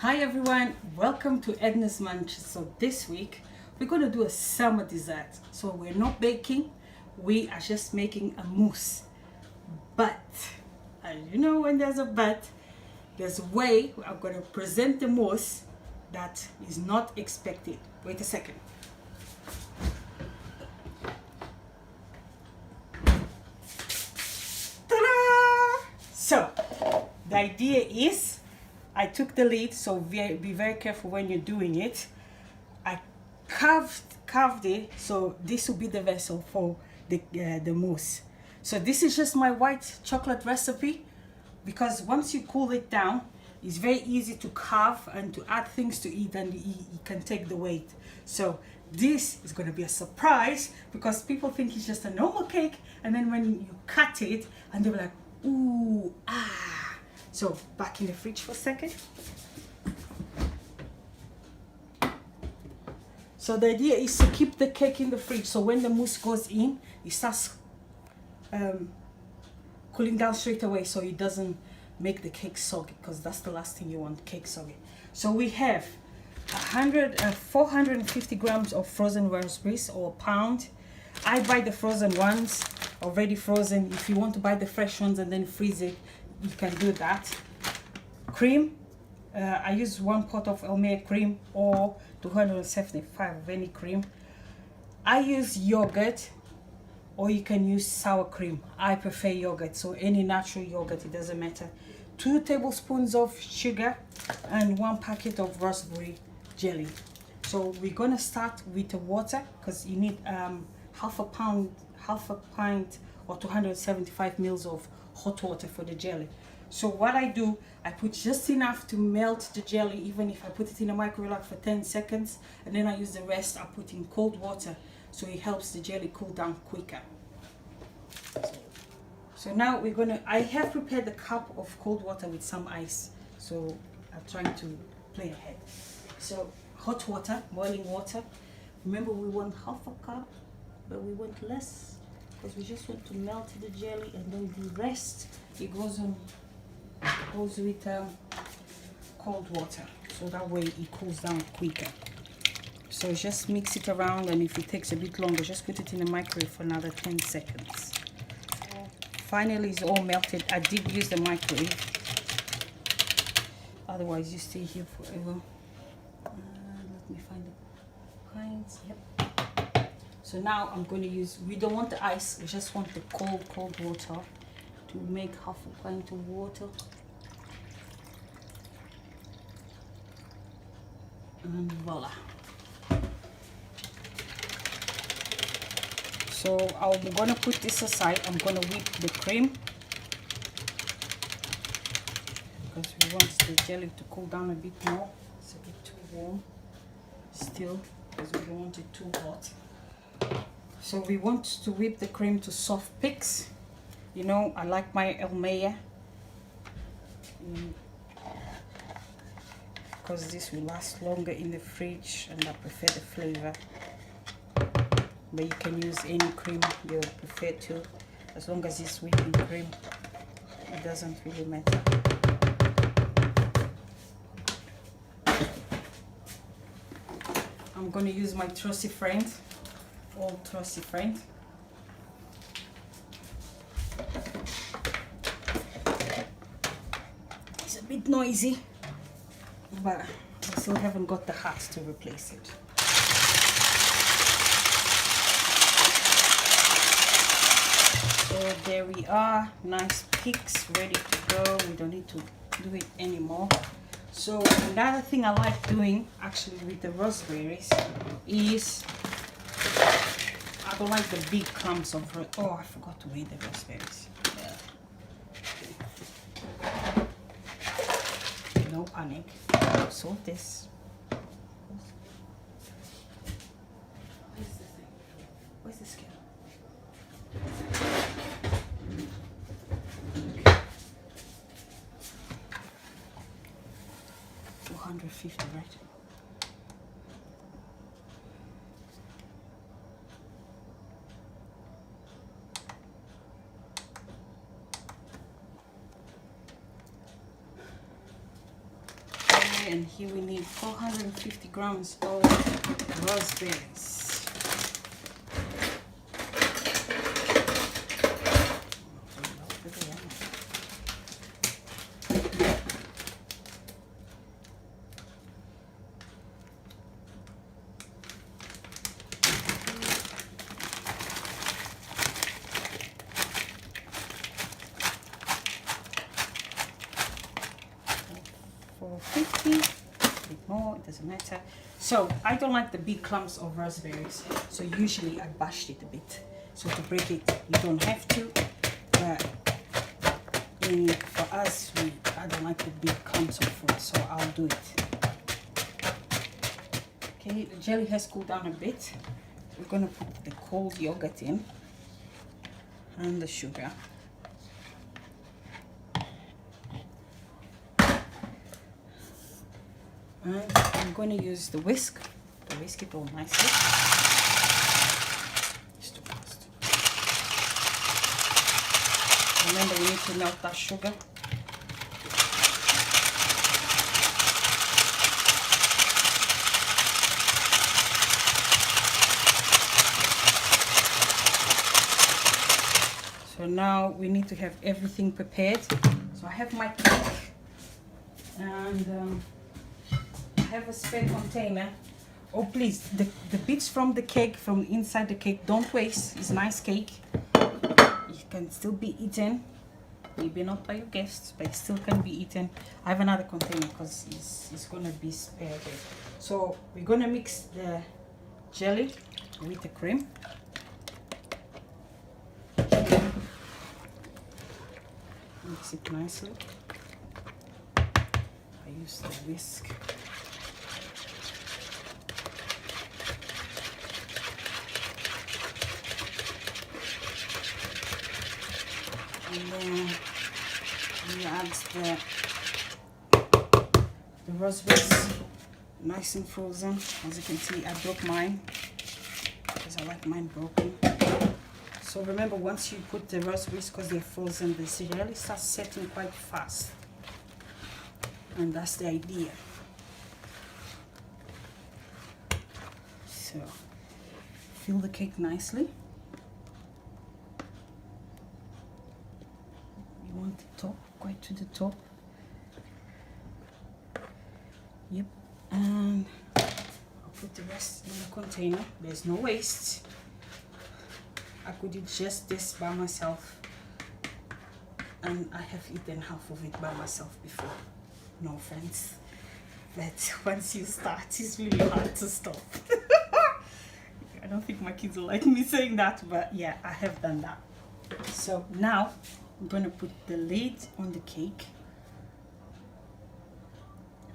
Hi everyone, welcome to Edna's Munch. So this week we're going to do a summer dessert. So we're not baking, we are just making a mousse. But, and you know when there's a but, there's a way I'm going to present the mousse that is not expected. Wait a second. Ta-da! So, the idea is I took the lid, so be very careful when you're doing it. I carved it, so this will be the vessel for the mousse. So this is just my white chocolate recipe, because once you cool it down, it's very easy to carve and to add things to it, and you can take the weight. So this is going to be a surprise, because people think it's just a normal cake, and then when you cut it, and they're like, ooh, ah. So back in the fridge for a second. So the idea is to keep the cake in the fridge, so when the mousse goes in, it starts cooling down straight away, so it doesn't make the cake soggy, because that's the last thing you want, cake soggy. So we have 450 grams of frozen raspberries, or a pound. I buy the frozen ones already frozen. If you want to buy the fresh ones and then freeze it, you can do that. Cream, I use 1 pot of Elmer cream, or 275 of any cream. I use yogurt, or you can use sour cream. I prefer yogurt, so any natural yogurt, it doesn't matter. 2 tablespoons of sugar and 1 packet of raspberry jelly. So we're gonna start with the water, because you need half a pint or 275 mils of hot water for the jelly. So what I do, I put just enough to melt the jelly, even if I put it in a microwave for 10 seconds, and then I use the rest, I put in cold water, so it helps the jelly cool down quicker. So now we're gonna, I have prepared a cup of cold water with some ice, so I'm trying to play ahead. So hot water, boiling water. Remember, we want half a cup, but we want less, because we just want to melt the jelly, and then the rest, it goes with cold water, so that way it cools down quicker. So just mix it around, and if it takes a bit longer, just put it in the microwave for another 10 seconds. Finally, it's all melted. I did use the microwave, otherwise you stay here forever. Let me find the pints. Yep. So now I'm going to use, we don't want the ice, we just want the cold water, to make half a pint of water. And voila. So I'm gonna put this aside. I'm gonna whip the cream, because we want the jelly to cool down a bit more. It's a bit too warm still, because we don't want it too hot. So we want to whip the cream to soft peaks. You know, I like my Elmer, because this will last longer in the fridge, and I prefer the flavor. But you can use any cream you prefer to, as long as it's whipping cream, it doesn't really matter. I'm going to use my trusty friend, old trusty friend. It's a bit noisy, but I still haven't got the hat to replace it. So there we are, nice peaks, ready to go. We don't need to do it anymore. So another thing I like doing actually with the raspberries is, I don't like the big clumps of, oh, I forgot to weigh the raspberries. Yeah. No panic. So this. Where's the thing? Where's the scale? 250, right? and here we need 450 grams of raspberries. For 50, a bit more, it doesn't matter. So I don't like the big clumps of raspberries, so usually I bash it a bit. So to break it, you don't have to, but for us, I don't like the big clumps of fruit, so I'll do it. Okay, the jelly has cooled down a bit. We're gonna put the cold yogurt in and the sugar. And I'm going to use the whisk to whisk it all nicely. It's too fast. Remember, you need to melt that sugar. So now we need to have everything prepared. So I have my cake and have a spare container. Oh please, the bits from the cake, from inside the cake, don't waste. It's nice cake, it can still be eaten, maybe not by your guests, but it still can be eaten. I have another container because it's gonna be spared. So we're gonna mix the jelly with the cream. Mix it nicely. I use the whisk. And then we add the raspberries, nice and frozen. As you can see, I broke mine because I like mine broken. So remember, once you put the raspberries, because they're frozen, the jelly starts setting quite fast, and that's the idea. So fill the cake nicely. Want the top, quite to the top. Yep, and I'll put the rest in the container. There's no waste. I could eat just this by myself, and I have eaten half of it by myself before. No offense, but once you start, it's really hard to stop. I don't think my kids will like me saying that, but yeah, I have done that. So now I'm going to put the lid on the cake,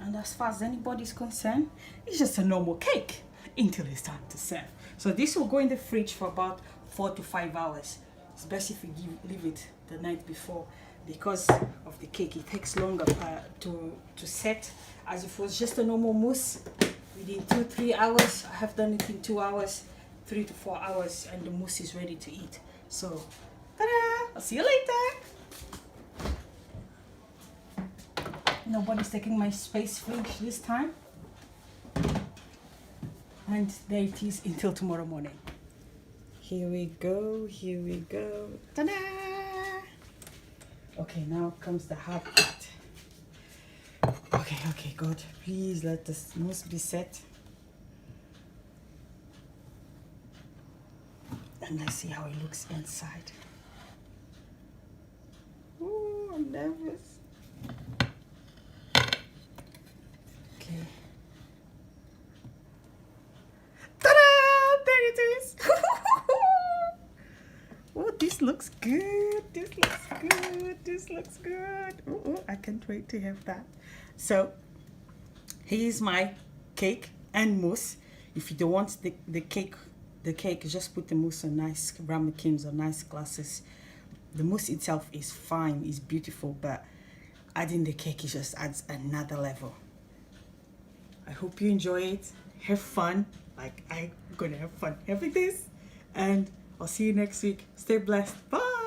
and as far as anybody's concerned, it's just a normal cake until it's time to serve. So this will go in the fridge for about 4 to 5 hours. It's best if you leave it the night before, because of the cake. It takes longer to set, as if it was just a normal mousse. Within 2-3 hours, I have done it in 2 hours, 3 to 4 hours, and the mousse is ready to eat. So ta-da! I'll see you later. Nobody's taking my space fridge this time. And there it is until tomorrow morning. Here we go, here we go. Ta-da! Okay, now comes the hard part. Okay, God, please let the mousse be set. And let's see how it looks inside. Ooh, I'm nervous. Okay. Ta-da! There it is. Oh, this looks good. This looks good. This looks good. Oh, I can't wait to have that. So, here's my cake and mousse. If you don't want the cake, just put the mousse on nice ramekins or nice glasses. The mousse itself is fine, is beautiful, but adding the cake, it just adds another level. I hope you enjoy it. Have fun. Like, I'm gonna have fun having this. And I'll see you next week. Stay blessed. Bye.